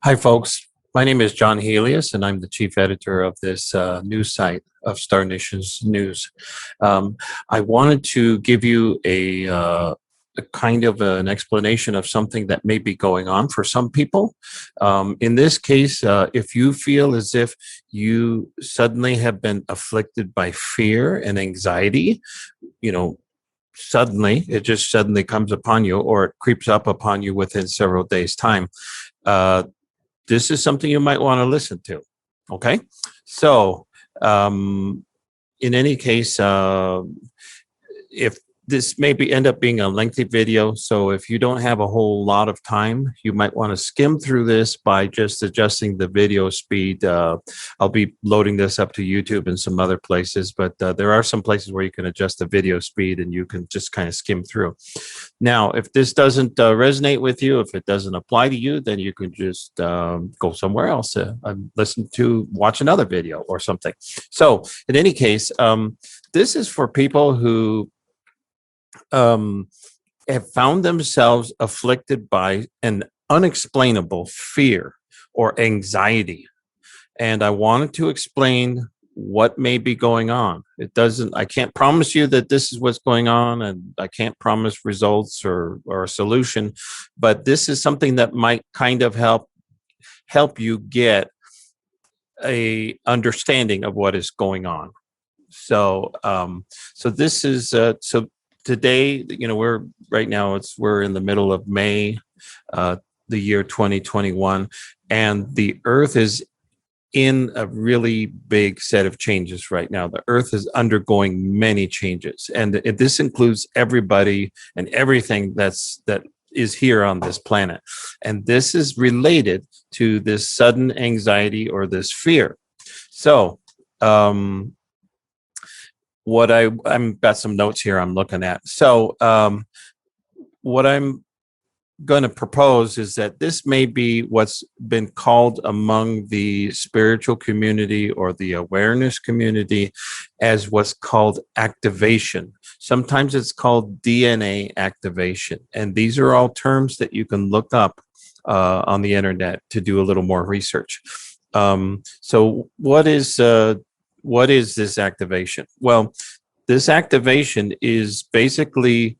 Hi, folks. My name is John Helios, and I'm the chief editor of this news site of Star Nations News. I wanted to give you a kind of an explanation of something that may be going on for some people. In this case, if you feel as if you suddenly have been afflicted by fear and anxiety, suddenly, it just suddenly comes upon you, or it creeps up upon you within several days' time. This is something you might want to listen to. Okay. So, in any case, if this maybe end up being a lengthy video, so if you don't have a whole lot of time, you might want to skim through this by just adjusting the video speed. I'll be loading this up to YouTube and some other places, but there are some places where you can adjust the video speed and you can just kind of skim through. Now, if this doesn't resonate with you, if it doesn't apply to you, then you can just go somewhere else and watch another video or something. So in any case, this is for people who have found themselves afflicted by an unexplainable fear or anxiety. And I wanted to explain what may be going on. I can't promise you that this is what's going on, and I can't promise results or a solution, but this is something that might kind of help you get a understanding of what is going on. So, this is, today, we're in the middle of May, the year 2021, and the Earth is in a really big set of changes right now. The Earth is undergoing many changes, and this includes everybody and everything that is here on this planet. And this is related to this sudden anxiety or this fear. So, I'm got some notes here I'm looking at. So what I'm going to propose is that this may be what's been called among the spiritual community or the awareness community as what's called activation. Sometimes it's called DNA activation. And these are all terms that you can look up on the internet to do a little more research. So what is this activation? Well, this activation is basically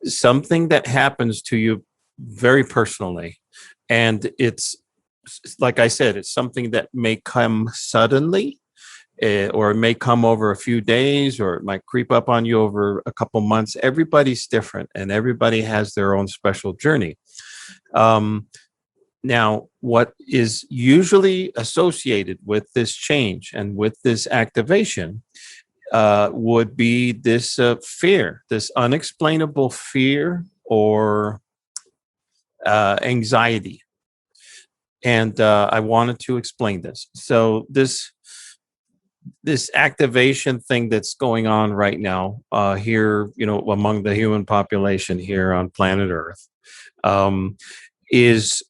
something that happens to you very personally. And it's, like I said, it's something that may come suddenly, or it may come over a few days, or it might creep up on you over a couple months. Everybody's different, and everybody has their own special journey. Now, what is usually associated with this change and with this activation would be this fear, this unexplainable fear or anxiety. And I wanted to explain this. So this activation thing that's going on right now here, among the human population here on planet Earth, is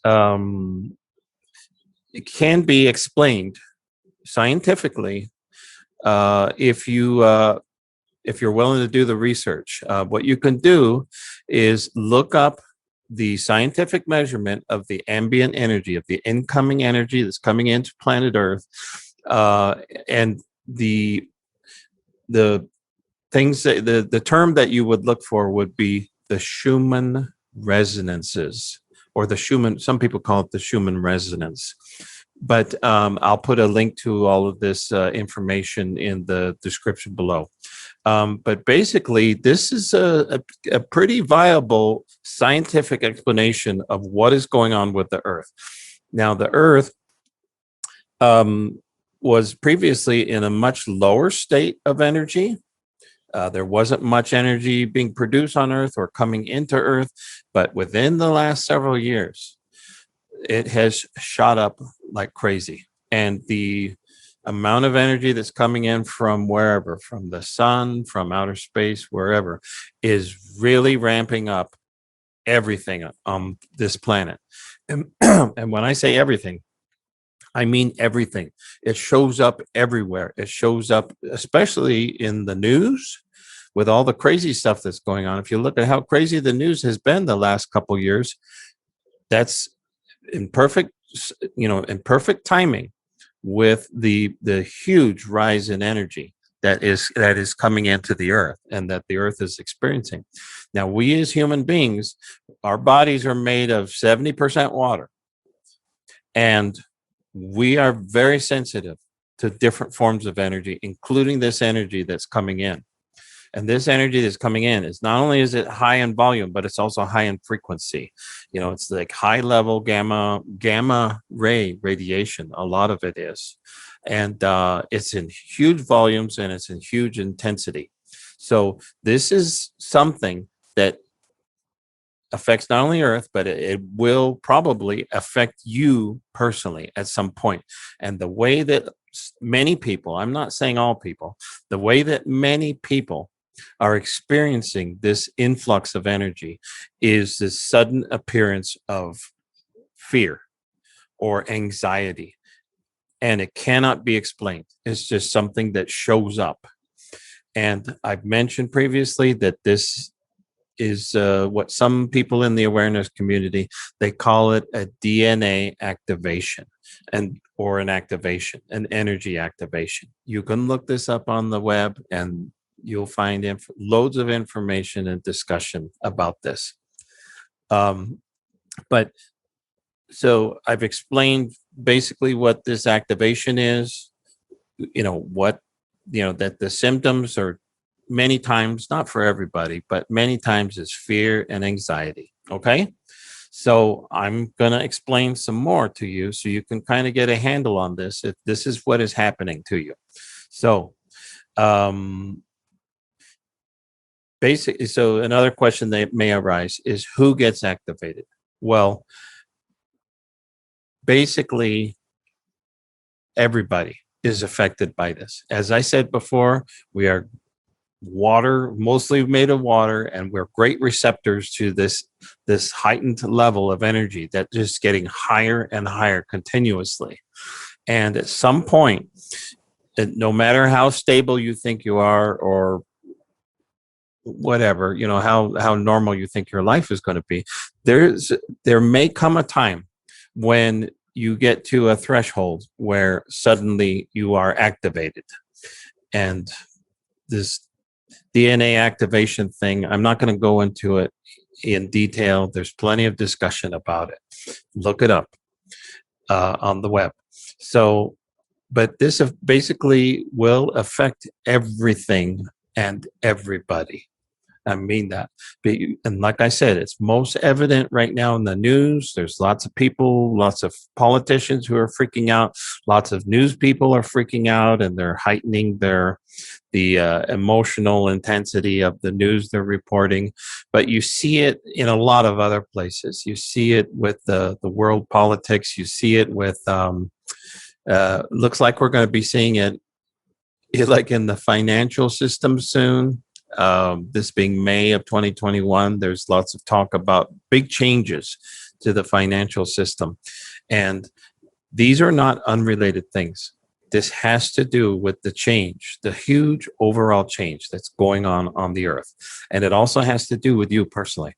it can be explained scientifically if you're willing to do the research. What you can do is look up the scientific measurement of the ambient energy, of the incoming energy that's coming into planet Earth, and the things the term that you would look for would be the Schumann resonances, or the Schumann. Some people call it the Schumann resonance. But I'll put a link to all of this information in the description below. But basically, this is a pretty viable scientific explanation of what is going on with the Earth. Now, the Earth was previously in a much lower state of energy. There wasn't much energy being produced on Earth or coming into Earth, but within the last several years, it has shot up like crazy. And the amount of energy that's coming in from wherever, from the sun, from outer space, wherever, is really ramping up everything on this planet. And when I say everything, I mean everything. It shows up everywhere. It shows up, especially in the news, with all the crazy stuff that's going on. If you look at how crazy the news has been the last couple of years, that's in perfect, in perfect timing with the huge rise in energy that is coming into the earth and that the earth is experiencing. Now, we as human beings, our bodies are made of 70% water, and we are very sensitive to different forms of energy, including this energy that's coming in. And this energy that's coming in is not only is it high in volume, but it's also high in frequency. It's like high level gamma ray radiation. A lot of it is. And it's in huge volumes and it's in huge intensity. So this is something that affects not only Earth, but it will probably affect you personally at some point. And the way that many people, I'm not saying all people, the way that many people are experiencing this influx of energy is this sudden appearance of fear or anxiety. And it cannot be explained. It's just something that shows up. And I've mentioned previously that this is what some people in the awareness community, they call it a DNA activation or an energy activation. You can look this up on the web and you'll find loads of information and discussion about this. But so I've explained basically what this activation is, that the symptoms are many times, not for everybody, but many times is fear and anxiety. Okay. So I'm going to explain some more to you so you can kind of get a handle on this, if this is what is happening to you. So, basically, so another question that may arise is who gets activated? Well, basically, everybody is affected by this. As I said before, we are water, mostly made of water, and we're great receptors to this heightened level of energy that just getting higher and higher continuously. And at some point, no matter how stable you think you are or whatever, how normal you think your life is going to be, there may come a time when you get to a threshold where suddenly you are activated. And this DNA activation thing, I'm not going to go into it in detail. There's plenty of discussion about it. Look it up on the web. So, but this basically will affect everything and everybody. I mean that. And like I said, it's most evident right now in the news. There's lots of people, lots of politicians who are freaking out. Lots of news people are freaking out, and they're heightening the emotional intensity of the news they're reporting. But you see it in a lot of other places. You see it with the world politics. You see it with, looks like we're going to be seeing it like in the financial system soon. This being May of 2021, there's lots of talk about big changes to the financial system. And these are not unrelated things. This has to do with the change, the huge overall change that's going on the earth. And it also has to do with you personally.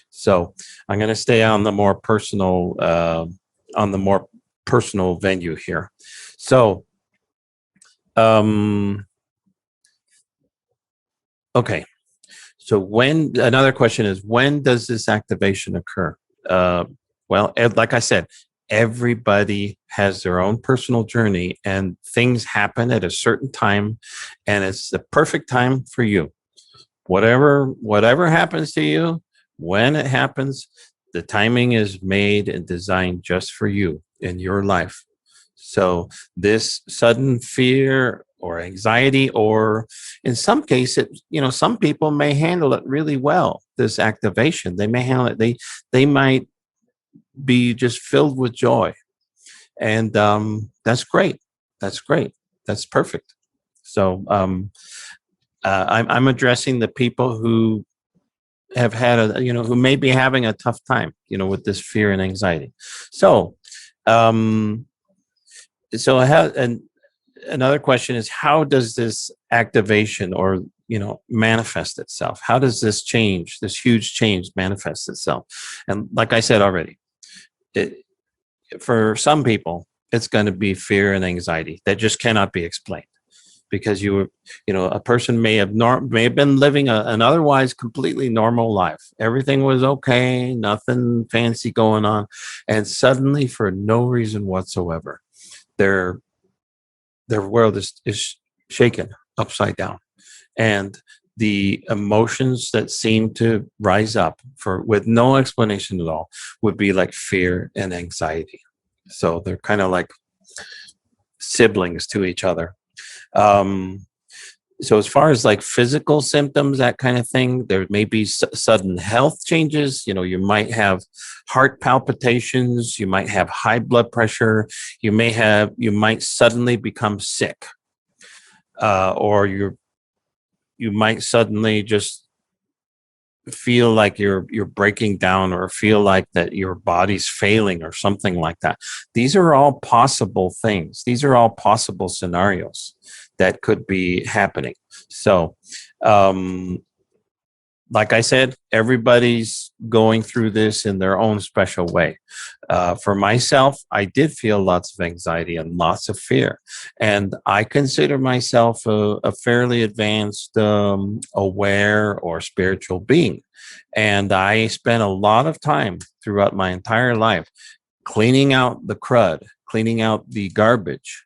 So I'm going to stay on the more personal, venue here. So, okay. So another question is, when does this activation occur? Well, like I said, everybody has their own personal journey, and things happen at a certain time, and it's the perfect time for you. Whatever happens to you, when it happens, the timing is made and designed just for you in your life. So this sudden fear or anxiety, or in some cases, some people may handle it really well, this activation. They may handle it. They might be just filled with joy. And that's great. That's great. That's perfect. So I'm addressing the people who have had who may be having a tough time, with this fear and anxiety. So, another question is, how does this activation or, manifest itself? How does this change, this huge change manifest itself? And like I said already, for some people, it's going to be fear and anxiety that just cannot be explained. Because a person may have been living an otherwise completely normal life. Everything was okay, nothing fancy going on, and suddenly, for no reason whatsoever, their world is shaken upside down, and the emotions that seem to rise up with no explanation at all would be like fear and anxiety. So they're kind of like siblings to each other. So as far as like physical symptoms, that kind of thing, there may be sudden health changes. You might have heart palpitations, you might have high blood pressure, you might suddenly become sick, or you might suddenly just feel like you're breaking down, or feel like that your body's failing or something like that. These are all possible things. These are all possible scenarios that could be happening. So, like I said, everybody's going through this in their own special way. For myself, I did feel lots of anxiety and lots of fear. And I consider myself a fairly advanced, aware or spiritual being. And I spent a lot of time throughout my entire life cleaning out the crud, cleaning out the garbage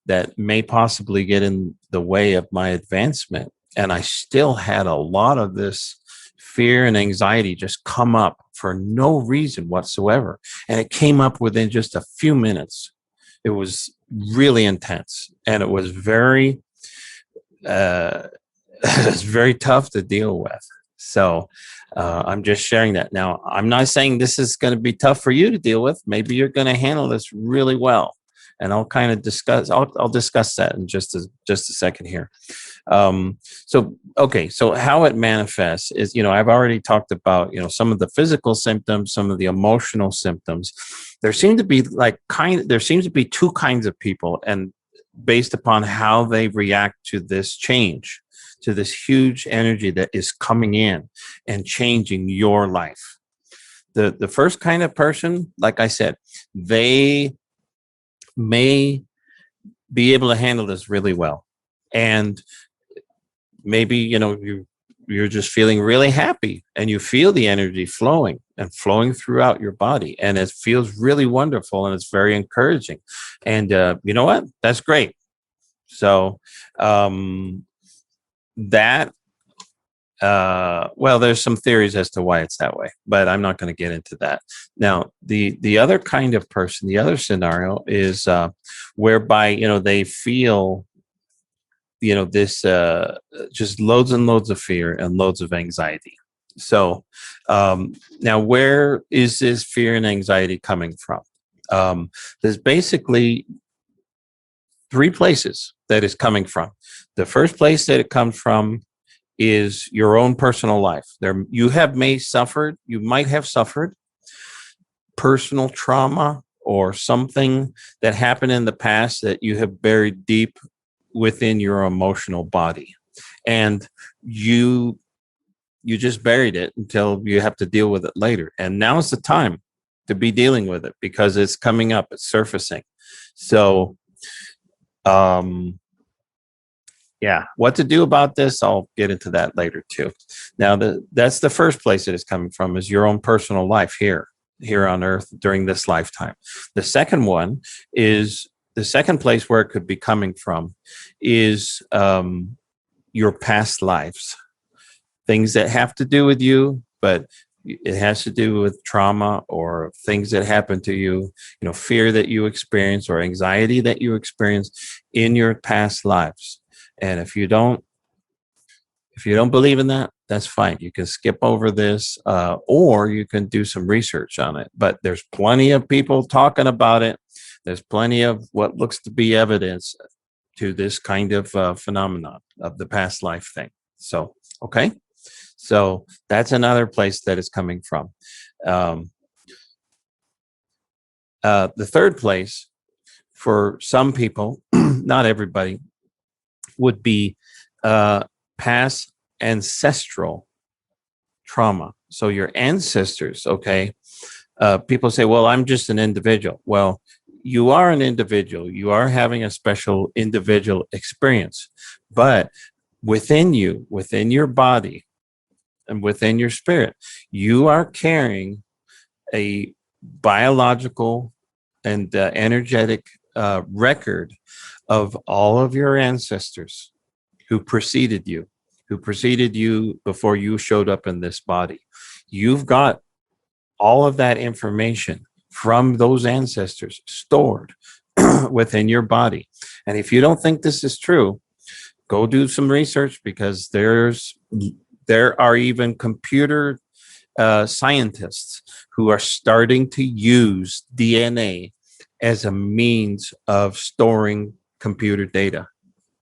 that may possibly get in the way of my advancement. And I still had a lot of this fear and anxiety just come up for no reason whatsoever. And it came up within just a few minutes. It was really intense, and it was very, it was very tough to deal with. So I'm just sharing that. Now, I'm not saying this is going to be tough for you to deal with. Maybe you're going to handle this really well. And I'll kind of discuss that in just a second here. So how it manifests is, I've already talked about, some of the physical symptoms, some of the emotional symptoms. There seems to be two kinds of people, and based upon how they react to this change, to this huge energy that is coming in and changing your life. The first kind of person, like I said, they may be able to handle this really well. And maybe, you're just feeling really happy, and you feel the energy flowing throughout your body. And it feels really wonderful, and it's very encouraging. And you know what? That's great. So there's some theories as to why it's that way, but I'm not going to get into that. Now, the other kind of person, the other scenario is whereby, they feel, this just loads and loads of fear and loads of anxiety. So now, where is this fear and anxiety coming from? There's basically three places that it's coming from. The first place that it comes from is your own personal life. You might have suffered personal trauma or something that happened in the past that you have buried deep within your emotional body, and you just buried it until you have to deal with it later. And now's the time to be dealing with it, because it's coming up, it's surfacing. So what to do about this, I'll get into that later too. Now, that's the first place that it's coming from, is your own personal life here on Earth during this lifetime. The second place where it could be coming from is your past lives, things that have to do with you, but it has to do with trauma or things that happened to you, fear that you experience or anxiety that you experience in your past lives. And if you don't believe in that, that's fine. You can skip over this, or you can do some research on it. But there's plenty of people talking about it. There's plenty of what looks to be evidence to this kind of phenomenon of the past life thing. So, okay. So that's another place that it's coming from. The third place, for some people, not everybody, would be past ancestral trauma. So your ancestors, okay, People say, well, I'm just an individual. Well, you are an individual. You are having a special individual experience. But within you, within your body, and within your spirit, you are carrying a biological and energetic record of all of your ancestors who preceded you before you showed up in this body. You've got all of that information from those ancestors stored within your body. And if you don't think this is true, go do some research, because there are even computer scientists who are starting to use DNA as a means of storing computer data,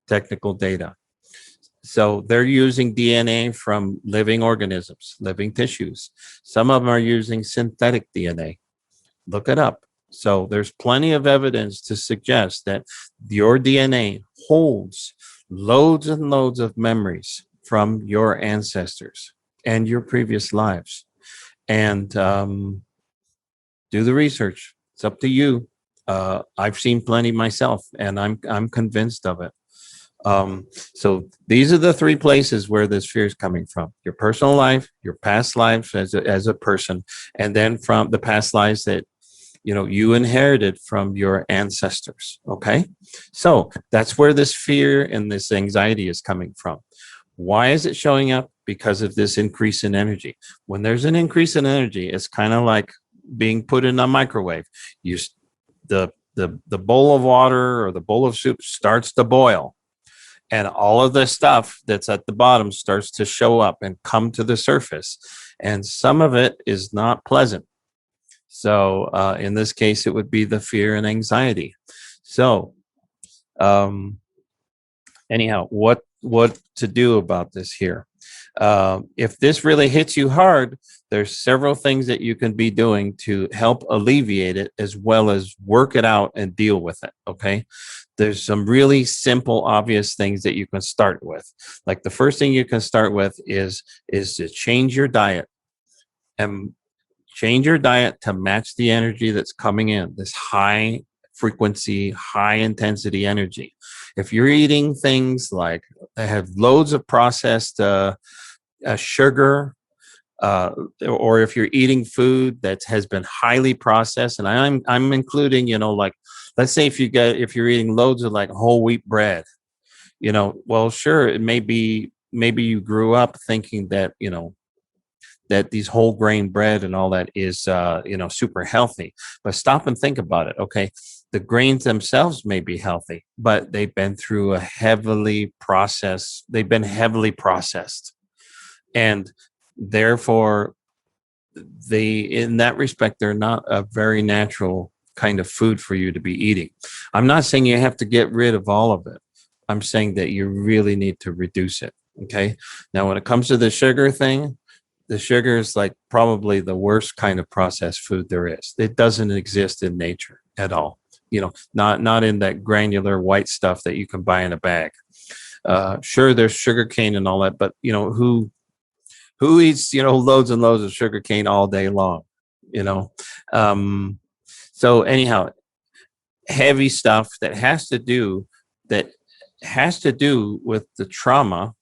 technical data. So they're using DNA from living organisms, living tissues. Some of them are using synthetic DNA. Look it up. So there's plenty of evidence to suggest that your DNA holds loads and loads of memories from your ancestors and your previous lives. And do the research. It's up to you. I've seen plenty myself, and I'm convinced of it. So these are the three places where this fear is coming from: your personal life, your past life as a person, and then from the past lives that you inherited from your ancestors. Okay, so that's where this fear and this anxiety is coming from. Why is it showing up? Because of this increase in energy. When there's an increase in energy, it's kind of like being put in a microwave. The bowl of water or the bowl of soup starts to boil, and all of the stuff that's at the bottom starts to show up and come to the surface. And some of it is not pleasant. So in this case, it would be the fear and anxiety. So anyhow, what to do about this here? If this really hits you hard, there's several things that you can be doing to help alleviate it, as well as work it out and deal with it. Okay. There's some really simple, obvious things that you can start with. Like the first thing you can start with is to change your diet, and change your diet to match the energy that's coming in, this high frequency, high intensity energy. If you're eating things like that have loads of processed sugar, or if you're eating food that has been highly processed, and I'm including, like, let's say if you're eating loads of like whole wheat bread, well, sure, it maybe you grew up thinking that, that these whole grain bread and all that is, super healthy. But stop and think about it. Okay. The grains themselves may be healthy, but they've been heavily processed. And therefore, in that respect, they're not a very natural kind of food for you to be eating. I'm not saying you have to get rid of all of it. I'm saying that you really need to reduce it. Okay. Now, when it comes to the sugar thing, the sugar is like probably the worst kind of processed food there is. It doesn't exist in nature at all. Not in that granular white stuff that you can buy in a bag. Sure, there's sugar cane and all that, but who eats loads and loads of sugar cane all day long? So anyhow, heavy stuff that has to do with the trauma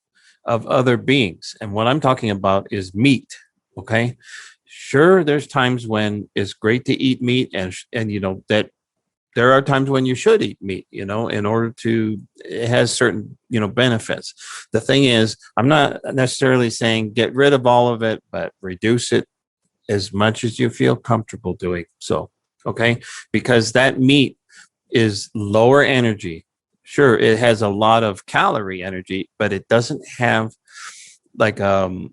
of other beings. And what I'm talking about is meat. Okay. Sure, there's times when it's great to eat meat, and that there are times when you should eat meat, in order to, it has certain, benefits. The thing is, I'm not necessarily saying get rid of all of it, but reduce it as much as you feel comfortable doing so. Okay. Because that meat is lower energy. Sure, it has a lot of calorie energy, but it doesn't have like an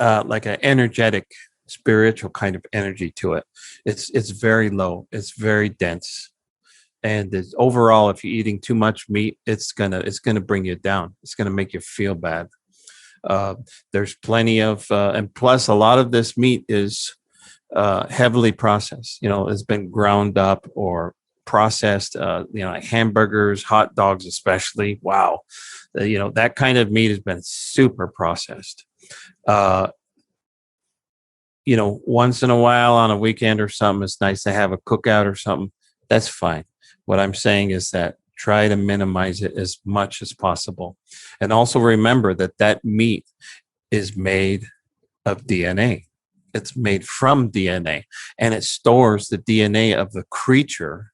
energetic, spiritual kind of energy to it. It's very low. It's very dense, and overall, if you're eating too much meat, it's gonna bring you down. It's gonna make you feel bad. There's plenty of, and plus, a lot of this meat is heavily processed. It's been ground up or processed, like hamburgers, hot dogs, especially. Wow. That kind of meat has been super processed. once in a while on a weekend or something, it's nice to have a cookout or something. That's fine. What I'm saying is that try to minimize it as much as possible. And also remember that meat is made of DNA. It's made from DNA, and it stores the DNA of the creature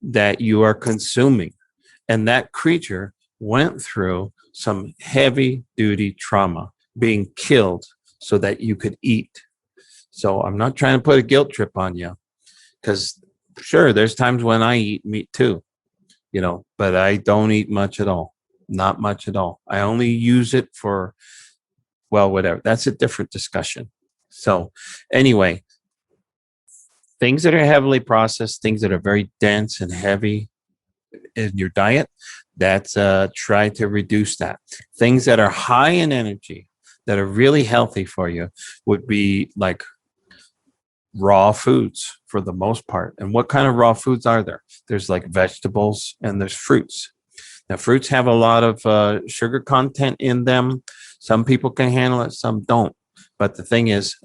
that you are consuming. And that creature went through some heavy duty trauma, being killed so that you could eat. So I'm not trying to put a guilt trip on you, because sure, there's times when I eat meat too, but I don't eat much at all. Not much at all. I only use it for, well, whatever. That's a different discussion. So anyway, things that are heavily processed, things that are very dense and heavy in your diet, that's try to reduce that. Things that are high in energy, that are really healthy for you, would be like raw foods for the most part. And what kind of raw foods are there? There's like vegetables and there's fruits. Now, fruits have a lot of sugar content in them. Some people can handle it, some don't. But the thing is,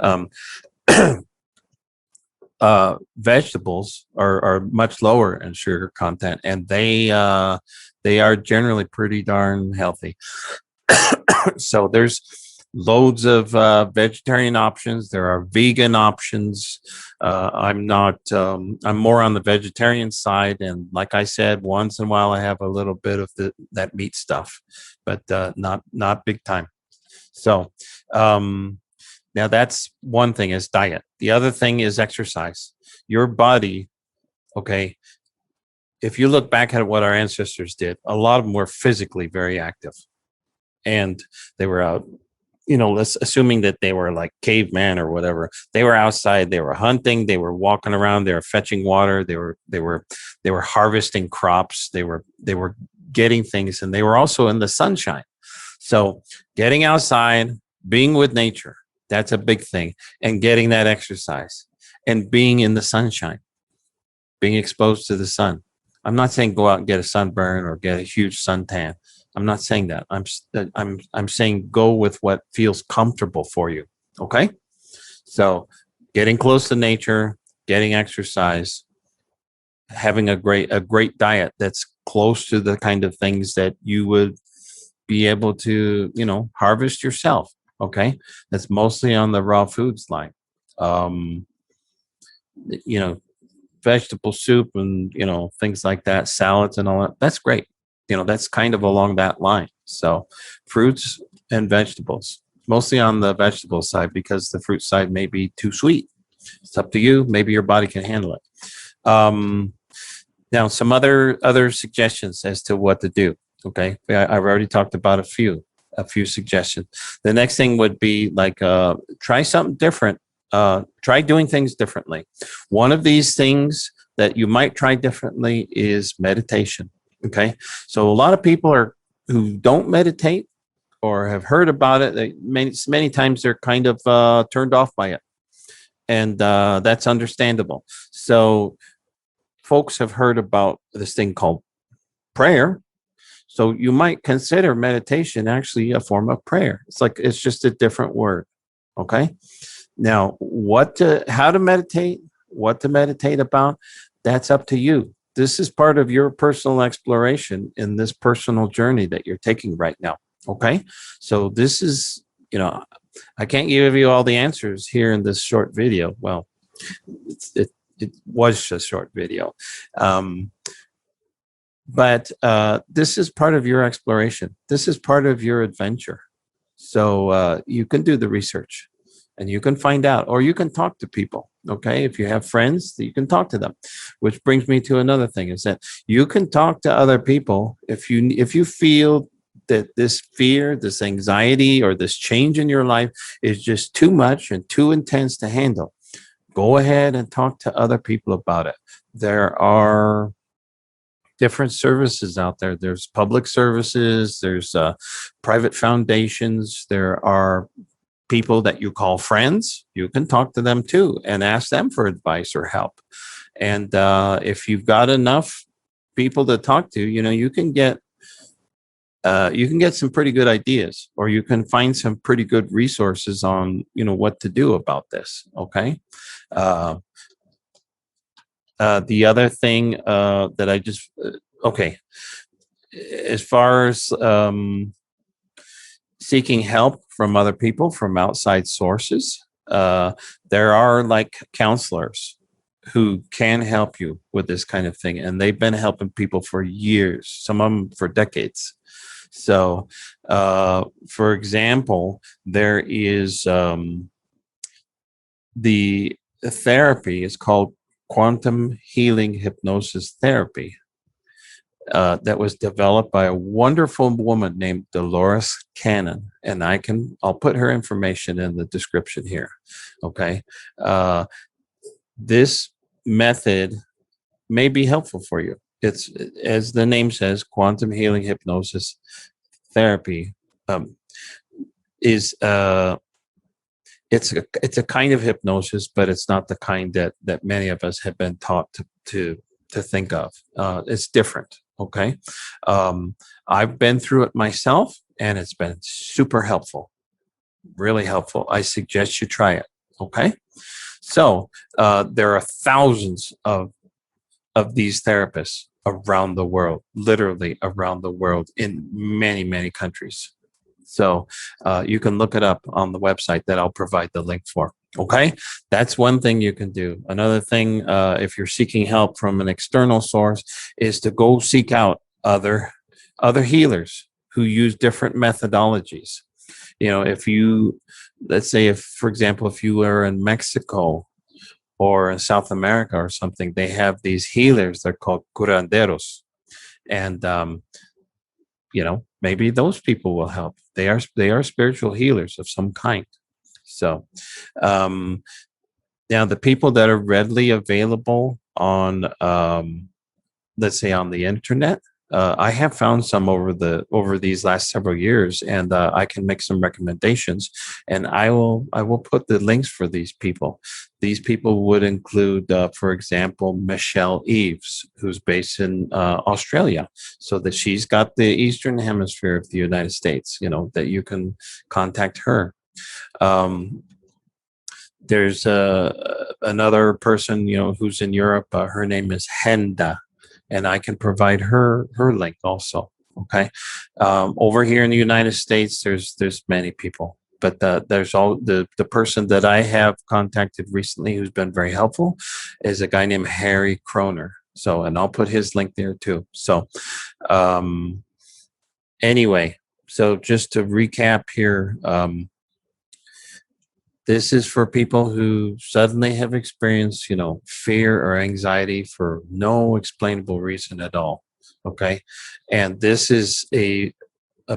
vegetables are much lower in sugar content, and they are generally pretty darn healthy. So there's loads of vegetarian options. There are vegan options. I'm more on the vegetarian side, and like I said, once in a while I have a little bit of that meat stuff, but not big time. So now that's one thing, is diet. The other thing is exercise. Your body, okay, if you look back at what our ancestors did, a lot of them were physically very active, and they were out, let's assuming that they were like caveman or whatever. They were outside, they were hunting, they were walking around, they were fetching water, they were harvesting crops, they were getting things, and they were also in the sunshine. So getting outside, being with nature, that's a big thing. And getting that exercise and being in the sunshine, being exposed to the sun. I'm not saying go out and get a sunburn or get a huge suntan. I'm not saying that. I'm saying go with what feels comfortable for you. Okay? So getting close to nature, getting exercise, having a great diet that's close to the kind of things that you would be able to, harvest yourself. Okay? That's mostly on the raw foods line. Vegetable soup and, things like that, salads and all that. That's great. That's kind of along that line. So fruits and vegetables, mostly on the vegetable side, because the fruit side may be too sweet. It's up to you. Maybe your body can handle it. Now, some other suggestions as to what to do. Okay. I've already talked about a few suggestions. The next thing would be like, try something different. Try doing things differently. One of these things that you might try differently is meditation. Okay. So a lot of people who don't meditate or have heard about it, many times they're kind of turned off by it. And that's understandable. So folks have heard about this thing called prayer. So you might consider meditation actually a form of prayer. It's just a different word. Okay. Now, how to meditate, what to meditate about, that's up to you. This is part of your personal exploration in this personal journey that you're taking right now. Okay. So this is, I can't give you all the answers here in this short video. Well, it was a short video. But this is part of your exploration. This is part of your adventure. So you can do the research and you can find out, or you can talk to people. Okay. If you have friends, you can talk to them, which brings me to another thing, is that you can talk to other people. If you feel that this fear, this anxiety, or this change in your life is just too much and too intense to handle, go ahead and talk to other people about it. There are different services out there. There's public services, there's private foundations, there are people that you call friends. You can talk to them too and ask them for advice or help. And if you've got enough people to talk to, you can get you can get some pretty good ideas, or you can find some pretty good resources on, what to do about this. Okay. Uh, the other thing that I just, okay, as far as seeking help from other people, from outside sources, there are like counselors who can help you with this kind of thing. And they've been helping people for years, some of them for decades. So, for example, there is the therapy is called quantum healing hypnosis therapy. That was developed by a wonderful woman named Dolores Cannon, and I'll put her information in the description here. Okay. This method may be helpful for you. It's, as the name says, quantum healing hypnosis therapy is it's a kind of hypnosis, but it's not the kind that many of us have been taught to think of. It's different. Okay. I've been through it myself, and it's been super helpful, really helpful. I suggest you try it. Okay. So there are thousands of these therapists around the world, literally around the world, in many, many countries. So you can look it up on the website that I'll provide the link for. Okay, that's one thing you can do. Another thing, if you're seeking help from an external source, is to go seek out other healers who use different methodologies. If you, let's say, for example, if you were in Mexico or in South America or something, they have these healers. They're called curanderos, and maybe those people will help. They are spiritual healers of some kind. So now the people that are readily available on, let's say, on the internet, I have found some over these last several years, and I can make some recommendations, and I will put the links for these people. These people would include, for example, Michelle Eves, who's based in Australia, so that she's got the Eastern Hemisphere of the United States, that you can contact her. There's another person, who's in Europe. Her name is Henda, and I can provide her link also. Okay. Over here in the United States, there's many people, but there's the person that I have contacted recently who's been very helpful is a guy named Harry Kroner. So, and I'll put his link there too. So, anyway, so just to recap here, this is for people who suddenly have experienced, fear or anxiety for no explainable reason at all. Okay. And this is a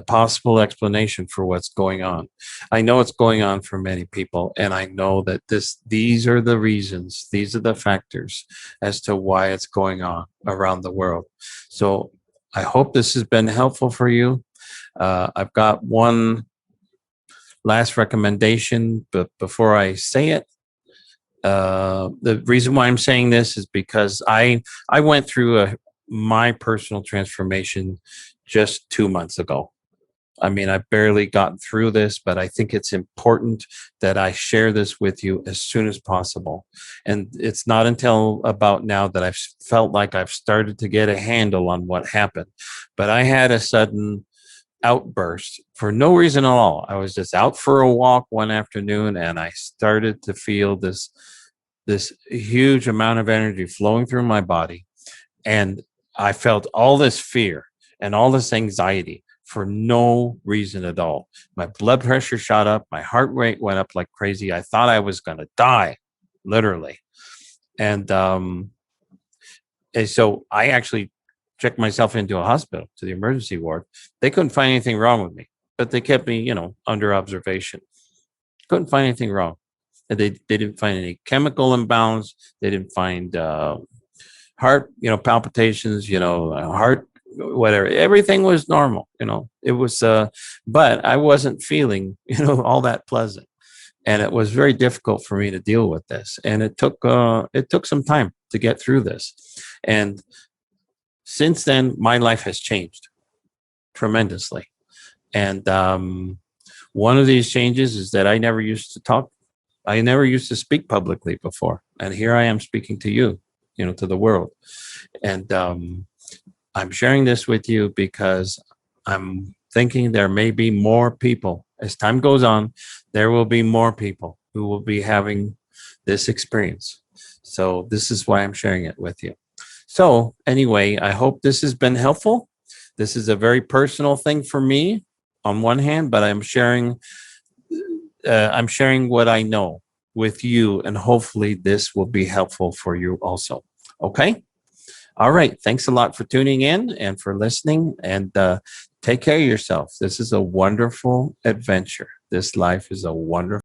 possible explanation for what's going on. I know it's going on for many people, and I know that these are the reasons, these are the factors as to why it's going on around the world. So I hope this has been helpful for you. I've got one last recommendation, but before I say it, the reason why I'm saying this is because I went through my personal transformation just 2 months ago. I mean, I've barely gotten through this, but I think it's important that I share this with you as soon as possible. And it's not until about now that I've felt like I've started to get a handle on what happened. But I had a sudden outburst for no reason at all. I was just out for a walk one afternoon, and I started to feel this huge amount of energy flowing through my body, and I felt all this fear and all this anxiety for no reason at all. My blood pressure shot up, my heart rate went up like crazy. I thought I was going to die, literally. And so I actually checked myself into a hospital, to the emergency ward. They couldn't find anything wrong with me, but they kept me, under observation. Couldn't find anything wrong. And they didn't find any chemical imbalance. They didn't find heart, palpitations, heart, whatever. Everything was normal. It was, but I wasn't feeling, all that pleasant. And it was very difficult for me to deal with this. And it took some time to get through this. And since then, my life has changed. tremendously. And one of these changes is that I never used to speak publicly before. And here I am speaking to you, to the world. And I'm sharing this with you because I'm thinking there may be more people. As time goes on, there will be more people who will be having this experience. So this is why I'm sharing it with you. So anyway, I hope this has been helpful. This is a very personal thing for me on one hand, but I'm sharing what I know with you, and hopefully this will be helpful for you also. Okay? All right. Thanks a lot for tuning in and for listening, and take care of yourself. This is a wonderful adventure. This life is a wonderful